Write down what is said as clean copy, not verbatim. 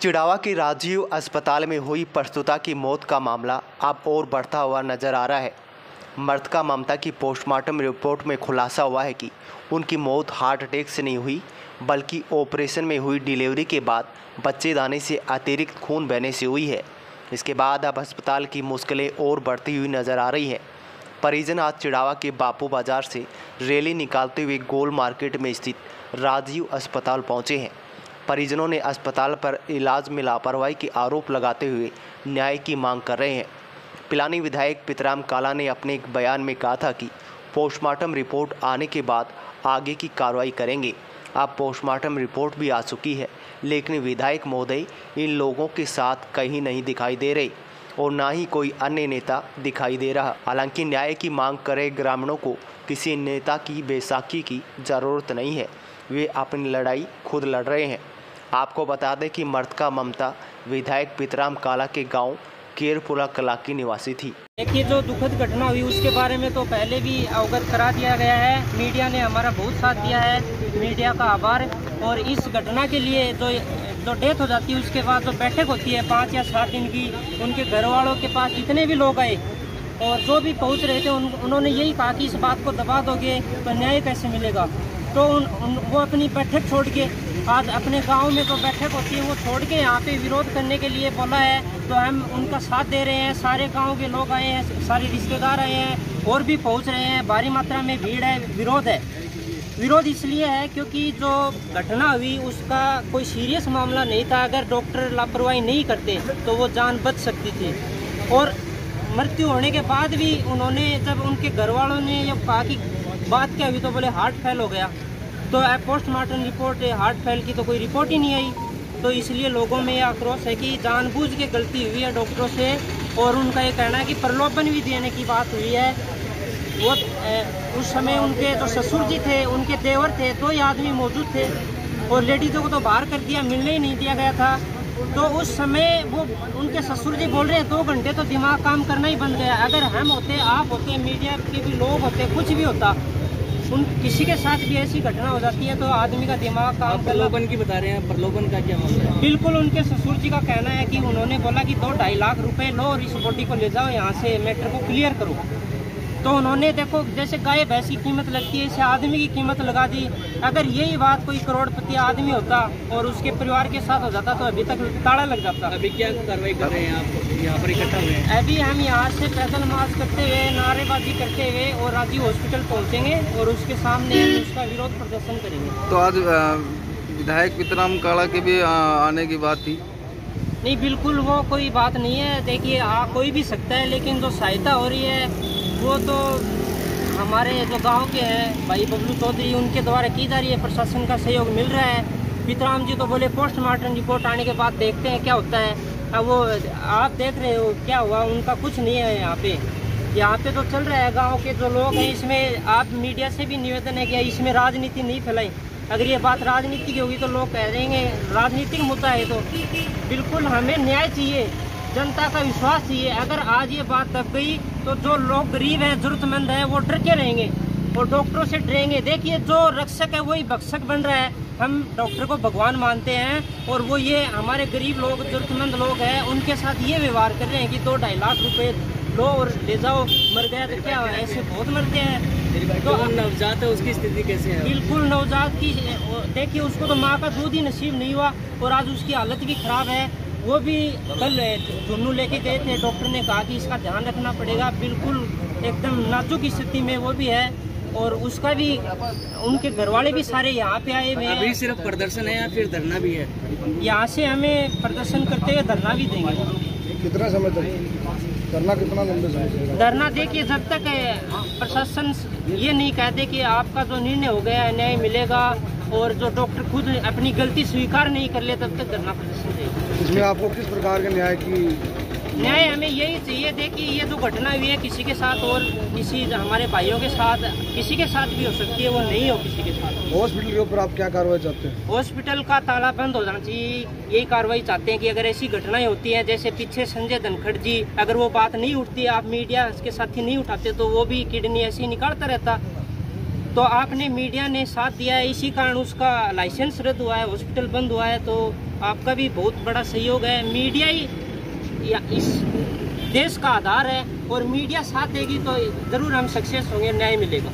चिड़ावा के राजीव अस्पताल में हुई प्रसूता की मौत का मामला अब और बढ़ता हुआ नजर आ रहा है। मृतका ममता की पोस्टमार्टम रिपोर्ट में खुलासा हुआ है कि उनकी मौत हार्ट अटैक से नहीं हुई, बल्कि ऑपरेशन में हुई डिलीवरी के बाद बच्चेदानी से अतिरिक्त खून बहने से हुई है। इसके बाद अब अस्पताल की मुश्किलें और बढ़ती हुई नजर आ रही है। परिजन आज चिड़ावा के बापू बाजार से रैली निकालते हुए गोल मार्केट में स्थित राजीव अस्पताल पहुंचे हैं। परिजनों ने अस्पताल पर इलाज में लापरवाही के आरोप लगाते हुए न्याय की मांग कर रहे हैं। पिलानी विधायक पितराम काला ने अपने एक बयान में कहा था कि पोस्टमार्टम रिपोर्ट आने के बाद आगे की कार्रवाई करेंगे। अब पोस्टमार्टम रिपोर्ट भी आ चुकी है, लेकिन विधायक महोदय इन लोगों के साथ कहीं नहीं दिखाई दे रहे और ना ही कोई अन्य नेता दिखाई दे रहा। हालांकि न्याय की मांग करे ग्रामीणों को किसी नेता की बैसाखी की ज़रूरत नहीं है, वे अपनी लड़ाई खुद लड़ रहे हैं। आपको बता दें कि मृतका ममता विधायक पितराम काला के गांव केरपुरा कला की निवासी थी। देखिए, जो दुखद घटना हुई उसके बारे में तो पहले भी अवगत करा दिया गया है। मीडिया ने हमारा बहुत साथ दिया है, मीडिया का आभार। और इस घटना के लिए जो डेथ हो जाती है उसके बाद जो बैठक होती है 5 या 7 दिन की, उनके घर वालों के पास जितने भी लोग आए और जो भी पहुंच रहे थे उन्होंने यही कहा कि इस बात को दबा दोगे तो न्याय कैसे मिलेगा। तो वो अपनी बैठक छोड़ के आज अपने गांव में जो बैठक होती है वो छोड़ के यहाँ पे विरोध करने के लिए बोला है, तो हम उनका साथ दे रहे हैं। सारे गांव के लोग आए हैं, सारे रिश्तेदार आए हैं और भी पहुँच रहे हैं। भारी मात्रा में भीड़ है, विरोध है। विरोध इसलिए है क्योंकि जो घटना हुई उसका कोई सीरियस मामला नहीं था। अगर डॉक्टर लापरवाही नहीं करते तो वो जान बच सकती थी। और मृत्यु होने के बाद भी उन्होंने, जब उनके घर वालों ने ये कहा कि बात क्या हुई, तो बोले हार्ट फेल हो गया। तो पोस्टमार्टम रिपोर्ट हार्ट फेल की तो कोई रिपोर्ट ही नहीं आई। तो इसलिए लोगों में यह आक्रोश है कि जानबूझ के गलती हुई है डॉक्टरों से। और उनका ये कहना है कि प्रलोभन भी देने की बात हुई है। वो उस समय उनके जो ससुर जी थे, उनके देवर थे, 2 ही आदमी मौजूद थे और लेडीजों को तो बाहर कर दिया, मिलने ही नहीं दिया गया था। तो उस समय वो उनके ससुर जी बोल रहे हैं 2 घंटे तो दिमाग काम करना ही बंद गया। अगर हम होते, आप होते, मीडिया के भी लोग होते, कुछ भी होता, किसी के साथ भी ऐसी घटना हो जाती है तो आदमी का दिमाग काम। प्रलोभन की बता रहे हैं, प्रलोभन का क्या मामला है? बिल्कुल, उनके ससुर जी का कहना है कि उन्होंने बोला कि 2-2.5 लाख रुपए लो और इस बॉडी को ले जाओ, यहाँ से मैटर को क्लियर करो। तो उन्होंने, देखो, जैसे गाय भैंस की कीमत लगती है, इसे आदमी की कीमत लगा दी। अगर यही बात कोई करोड़पति आदमी होता और उसके परिवार के साथ हो जाता तो अभी तक ताला लग जाता। अभी क्या कार्रवाई कर रहे हैं आप यहाँ पर इकट्ठा हुए हैं? अभी हम यहाँ से पैदल मार्च करते हुए, नारेबाजी करते हुए और राजीव हॉस्पिटल पहुँचेंगे और उसके सामने हम उसका विरोध प्रदर्शन करेंगे। तो आज विधायक पितराम काला के भी आने की बात थी? नहीं, बिल्कुल वो कोई बात नहीं है। देखिए, कोई भी सकता है, लेकिन जो सहायता हो रही है वो तो हमारे जो गांव के हैं भाई बबलू चौधरी, उनके द्वारा की जा रही है। प्रशासन का सहयोग मिल रहा है। पितराम जी तो बोले पोस्टमार्टम रिपोर्ट आने के बाद देखते हैं क्या होता है। अब वो आप देख रहे हो क्या हुआ, उनका कुछ नहीं है। यहाँ पे तो चल रहा है। गांव के जो लोग हैं, इसमें आप मीडिया से भी निवेदन है कि इसमें राजनीति नहीं फैलाई। अगर ये बात राजनीति की होगी तो लोग कह देंगे राजनीतिक मुद्दा है। तो बिल्कुल हमें न्याय चाहिए, जनता का विश्वास चाहिए। अगर आज ये बात दब गई तो जो लोग गरीब हैं, जरूरतमंद हैं, वो डर के रहेंगे और डॉक्टरों से डरेंगे। देखिए, जो रक्षक है वही भक्षक बन रहा है। हम डॉक्टर को भगवान मानते हैं और वो ये हमारे गरीब लोग, जरूरतमंद लोग हैं, उनके साथ ये व्यवहार कर रहे हैं कि 2-2.5 लाख रुपए लो और ले जाओ। मर गया तो क्या, ऐसे बहुत मरते हैं। तो नवजात है, उसकी स्थिति कैसे है? बिल्कुल, नवजात की देखिए, उसको तो माँ का दूध ही नसीब नहीं हुआ और आज उसकी हालत भी खराब है। वो भी कल झुन्नू लेके गए थे, डॉक्टर ने कहा कि इसका ध्यान रखना पड़ेगा। बिल्कुल एकदम नाजुक स्थिति में वो भी है और उसका भी, उनके घर वाले भी सारे यहाँ पे आए हुए हैं। अभी सिर्फ प्रदर्शन है या फिर धरना भी है? यहाँ से हमें प्रदर्शन करते हुए धरना भी देंगे। कितना समय तक धरना, कितना लंबे समय तक धरना? देखिए, जब तक प्रशासन ये नहीं कहते कि आपका जो निर्णय हो गया है न्याय मिलेगा और जो डॉक्टर खुद अपनी गलती स्वीकार नहीं कर ले, तब तक धरना प्रदर्शन देगा। इसमें आपको किस प्रकार के न्याय की न्याय हमें यही चाहिए थे कि ये जो घटना हुई है किसी के साथ और किसी हमारे भाइयों के साथ किसी के साथ भी हो सकती है, वो नहीं हो किसी के साथ। हॉस्पिटल के ऊपर आप क्या कार्रवाई चाहते हैं? हॉस्पिटल का ताला बंद हो जाना चाहिए, यही कार्रवाई चाहते हैं कि अगर ऐसी घटनाएं होती हैं जैसे पीछे संजय धनखड़ जी, अगर वो बात नहीं उठती, आप मीडिया के साथी नहीं उठाते तो वो भी किडनी ऐसी निकालता रहता। तो आपने मीडिया ने साथ दिया है, इसी कारण उसका लाइसेंस रद्द हुआ है, हॉस्पिटल बंद हुआ है। तो आपका भी बहुत बड़ा सहयोग है। मीडिया ही इस देश का आधार है और मीडिया साथ देगी तो ज़रूर हम सक्सेस होंगे, न्याय मिलेगा।